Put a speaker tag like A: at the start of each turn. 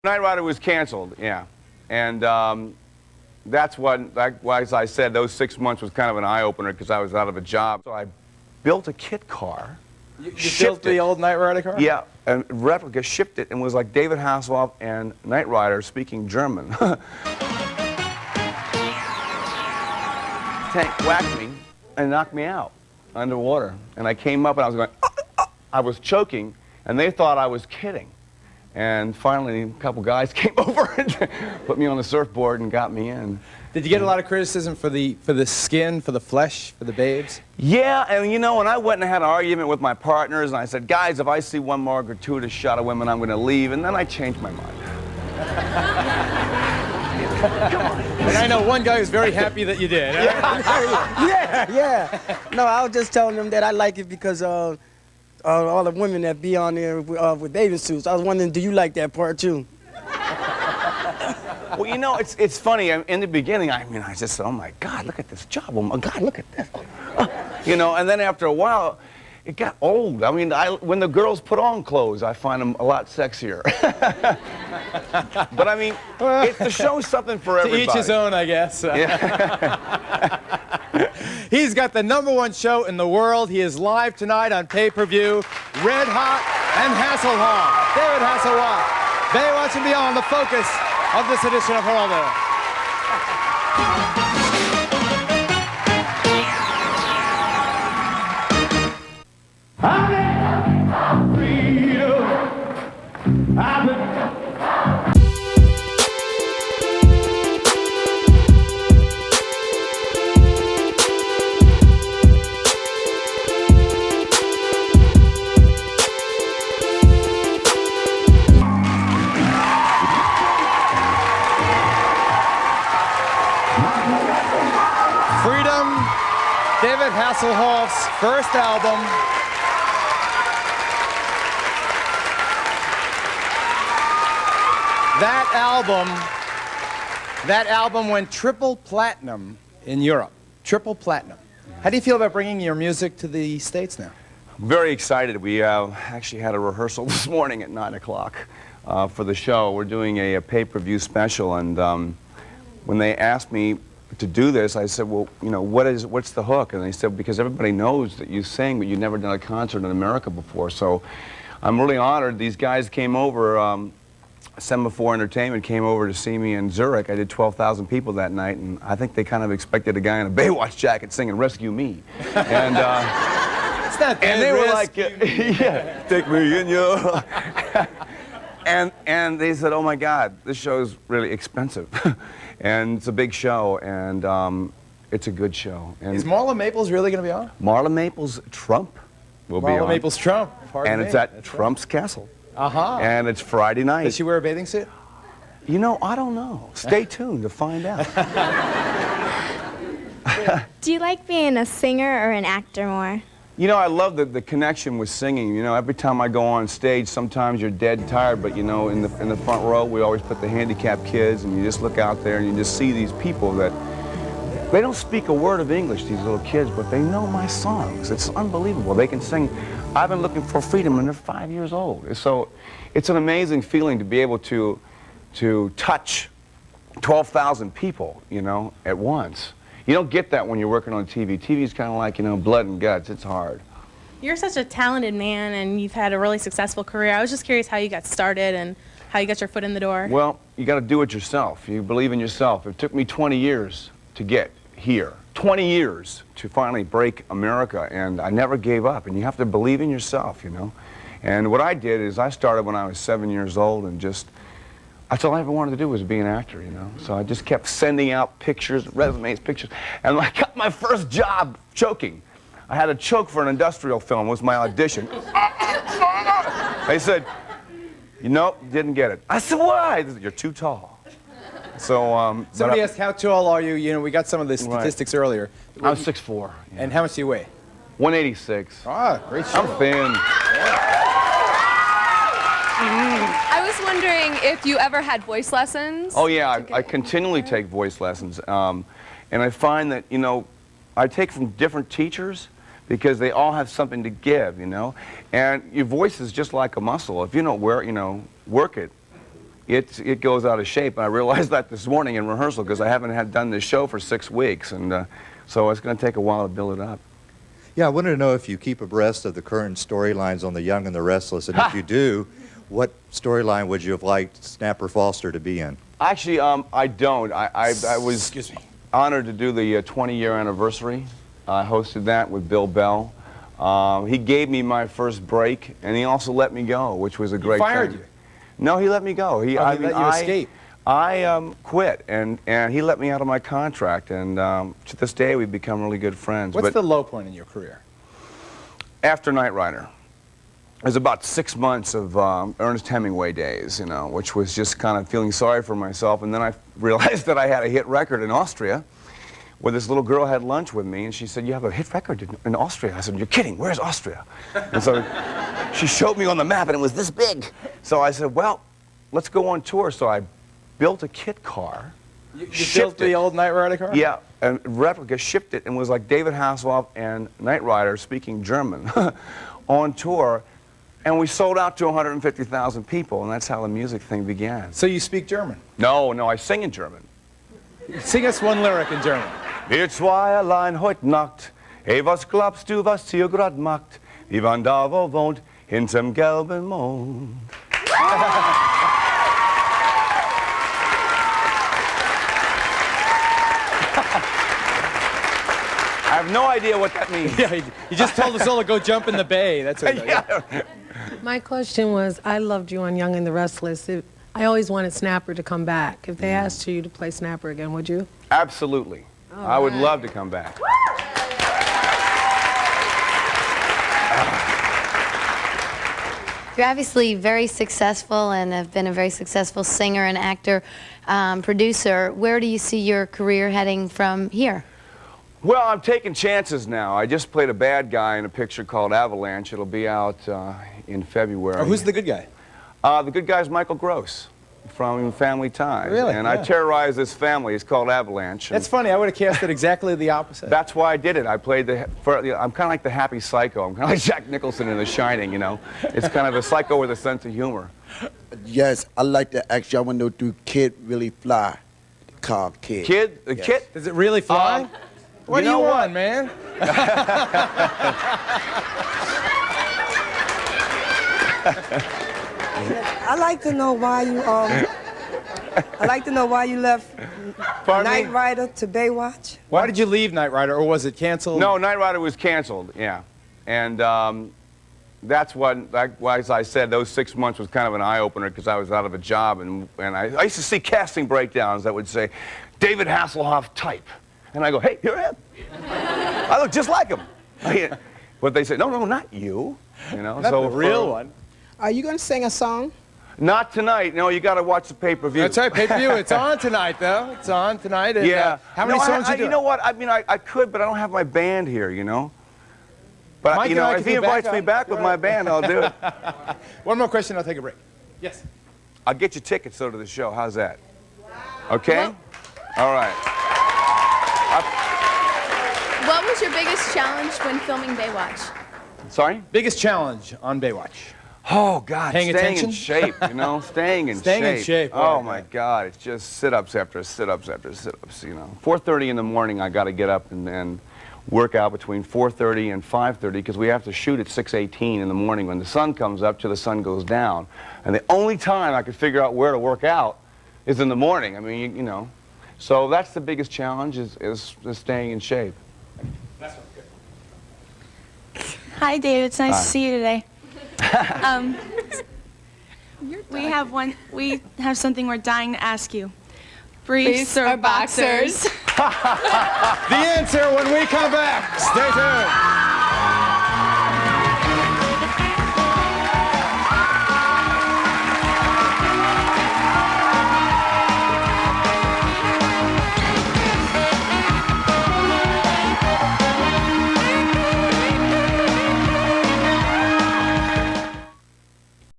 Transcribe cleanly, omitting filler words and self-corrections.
A: Knight Rider was canceled, yeah. And that's what, as I said, those 6 months was kind of an eye-opener because I was out of a job. So I built a kit car.
B: You built the old Knight Rider car?
A: Yeah, and replica, shipped it, and was like David Hasselhoff and Knight Rider speaking German. Tank whacked me and knocked me out underwater. And I came up and I was going, I was choking, and they thought I was kidding. And finally, a couple guys came over and put me on the surfboard and got me in.
B: Did you get a lot of criticism for the skin, for the flesh, for the babes?
A: Yeah, and you know, when I went and had an argument with my partners, and I said, guys, if I see one more gratuitous shot of women, I'm going to leave. And then I changed my mind. Come on.
B: And I know one guy who's very happy that you did.
C: Yeah. No, I was just telling them that I like it because all the women that be on there with bathing suits. I was wondering, do you like that part too?
A: Well, you know, it's funny. In the beginning, I just said, oh my God, look at this job. Oh my God, look at this. You know, and then after a while, it got old. I mean, when the girls put on clothes, I find them a lot sexier. But I mean, it's to show something for everybody.
B: To each his own, I guess.
A: Yeah.
B: He's got the #1 show in the world. He is live tonight on pay-per-view. Red Hot and Hasselhoff. David Hasselhoff. Baywatch and Beyond, the focus of this edition of Geraldo. Freedom, David Hasselhoff's first album. That album went triple platinum in Europe. Triple platinum. How do you feel about bringing your music to the States now?
A: Very excited. We actually had a rehearsal this morning at 9 o'clock for the show. We're doing a pay-per-view special, and when they asked me to do this, I said, well, you know, what's the hook? And they said, because everybody knows that you sing, but you've never done a concert in America before. So I'm really honored. These guys came over, Semaphore Entertainment came over to see me in Zurich. I did 12,000 people that night, and I think they kind of expected a guy in a Baywatch jacket singing Rescue Me. And,
B: it's not that
A: and they were like, yeah, take me in your... and they said, oh my God, this show's really expensive. And it's a big show, and it's a good show. And
B: is Marla Maples really going to be on?
A: Marla Maples Trump will be on.
B: Marla Maples Trump.
A: And it's at Trump's Castle.
B: Uh-huh.
A: And it's Friday night.
B: Does she wear a bathing suit?
A: You know, I don't know. Stay tuned to find out.
D: Do you like being a singer or an actor more?
A: You know, I love the connection with singing. You know, every time I go on stage, sometimes you're dead tired, but you know, in the front row, we always put the handicapped kids, and you just look out there and you just see these people that, they don't speak a word of English, these little kids, but they know my songs. It's unbelievable. They can sing. I've been looking for freedom, and they're 5 years old. So it's an amazing feeling to be able to touch 12,000 people, you know, at once. You don't get that when you're working on TV. TV is kind of like, you know, blood and guts. It's hard.
E: You're such a talented man, and you've had a really successful career. I was just curious how you got started and how you got your foot in the door.
A: Well, you got to do it yourself. You believe in yourself. It took me 20 years to get here. 20 years to finally break America, and I never gave up. And you have to believe in yourself, you know. And what I did is I started when I was 7 years old, and that's all I ever wanted to do was be an actor, you know. So I just kept sending out pictures, resumes, pictures, and I got my first job choking. I had to choke for an industrial film, was my audition. They said, nope, you didn't get it. I said, why? They said, you're too tall. So,
B: somebody asked, how tall are you? You know, we got some of the statistics earlier.
A: I'm 6'4". Yeah.
B: And how much do you weigh?
A: 186.
B: Ah, great show.
A: I'm thin.
F: I was wondering if you ever had voice lessons.
A: Oh yeah, I continually take voice lessons, and I find that, you know, I take from different teachers because they all have something to give, you know. And your voice is just like a muscle. If you don't work it, it goes out of shape. And I realized that this morning in rehearsal because I haven't done this show for 6 weeks, and so it's going to take a while to build it up.
G: Yeah, I wanted to know if you keep abreast of the current storylines on The Young and the Restless, and if you do, what storyline would you have liked Snapper Foster to be in?
A: Actually, I don't. I was honored to do the 20-year anniversary. I hosted that with Bill Bell. He gave me my first break, and he also let me go, which was a great thing.
B: He fired you?
A: No, he let me go.
B: He let you escape?
A: I quit, and he let me out of my contract, and to this day we've become really good friends.
B: What's the low point in your career?
A: After Knight Rider. It was about 6 months of Ernest Hemingway days, you know, which was just kind of feeling sorry for myself, and then I realized that I had a hit record in Austria, where this little girl had lunch with me, and she said, "You have a hit record in Austria?" I said, "You're kidding, where's Austria?" And so she showed me on the map, and it was this big. So I said, "Well, let's go on tour." So I built a kit car.
B: You built the old Knight Rider car?
A: Yeah, and replica, shipped it, and was like David Hasselhoff and Knight Rider speaking German on tour. And we sold out to 150,000 people, and that's how the music thing began.
B: So you speak German?
A: No, I sing in German.
B: Sing us one lyric in German.
A: Wir zwei allein heut Nacht, hey, was glaubst du, was ihr grad macht? Wir waren da, wo wohnt, hinterm gelben Mond. I have no idea what that means.
B: Yeah, you just told us all to go jump in the bay. That's what
A: Yeah.
H: My question was, I loved you on Young and the Restless. I always wanted Snapper to come back. If they asked you to play Snapper again, would you?
A: Absolutely. I would love to come back.
I: You're obviously very successful and have been a very successful singer and actor, producer. Where do you see your career heading from here?
A: Well, I'm taking chances now. I just played a bad guy in a picture called Avalanche. It'll be out in February.
B: Oh, who's the good guy?
A: The good guy's Michael Gross from Family Ties.
B: Really?
A: And
B: Yeah.
A: I terrorize this family. It's called Avalanche.
B: That's funny. I would have cast it exactly the opposite.
A: That's why I did it. I played I'm kind of like the happy psycho. I'm kind of like Jack Nicholson in The Shining, you know. It's kind of a psycho with a sense of humor.
J: Yes, I like to ask you, I want to know, do Kid really fly? The car Kid.
A: Kid? The
J: Yes.
A: Kid?
B: Does it really fly? What
A: you
B: do
A: know
B: you
A: what?
B: want, man?
K: I'd like to know why you I'd like to know why you left
A: Pardon me?
K: Knight Rider to Baywatch.
B: Why did you leave Knight Rider, or was it canceled?
A: No, Knight Rider was canceled, yeah. And that's why, as I said, those 6 months was kind of an eye-opener because I was out of a job. And I used to see casting breakdowns that would say, David Hasselhoff type. And I go, hey, here I am. I look just like him. But they say, no, not you. You know,
B: Not the real one.
K: Are you going to sing a song?
A: Not tonight. No, you got to watch the pay-per-view.
B: That's right, pay-per-view. It's on tonight, though. It's on tonight. And,
A: Yeah.
B: how many songs you do?
A: You know what? I mean, I could, but I don't have my band here, you know. But,
B: Mike
A: you
B: and
A: know,
B: I
A: if
B: can
A: he
B: do
A: invites me
B: backup.
A: back with my band, I'll do it.
B: One more question, I'll take a break. Yes.
A: I'll get you tickets, though, to the show. How's that? Okay? All right.
F: What was your biggest challenge when filming Baywatch?
A: Sorry?
B: Biggest challenge on Baywatch?
A: Oh, God,
B: Paying
A: staying
B: attention?
A: in shape, you know, staying in
B: Staying
A: shape.
B: in shape,
A: Oh,
B: right,
A: my
B: right.
A: God, it's just sit-ups after sit-ups after sit-ups, you know. 4:30 in the morning, I got to get up and work out between 4:30 and 5:30 because we have to shoot at 6:18 in the morning when the sun comes up till the sun goes down. And the only time I could figure out where to work out is in the morning. I mean, you know. So that's the biggest challenge is staying in shape.
L: Hi, David. It's nice
A: Hi.
L: to see you today. We have something we're dying to ask you. Briefs or boxers?
B: The answer when we come back. Stay tuned.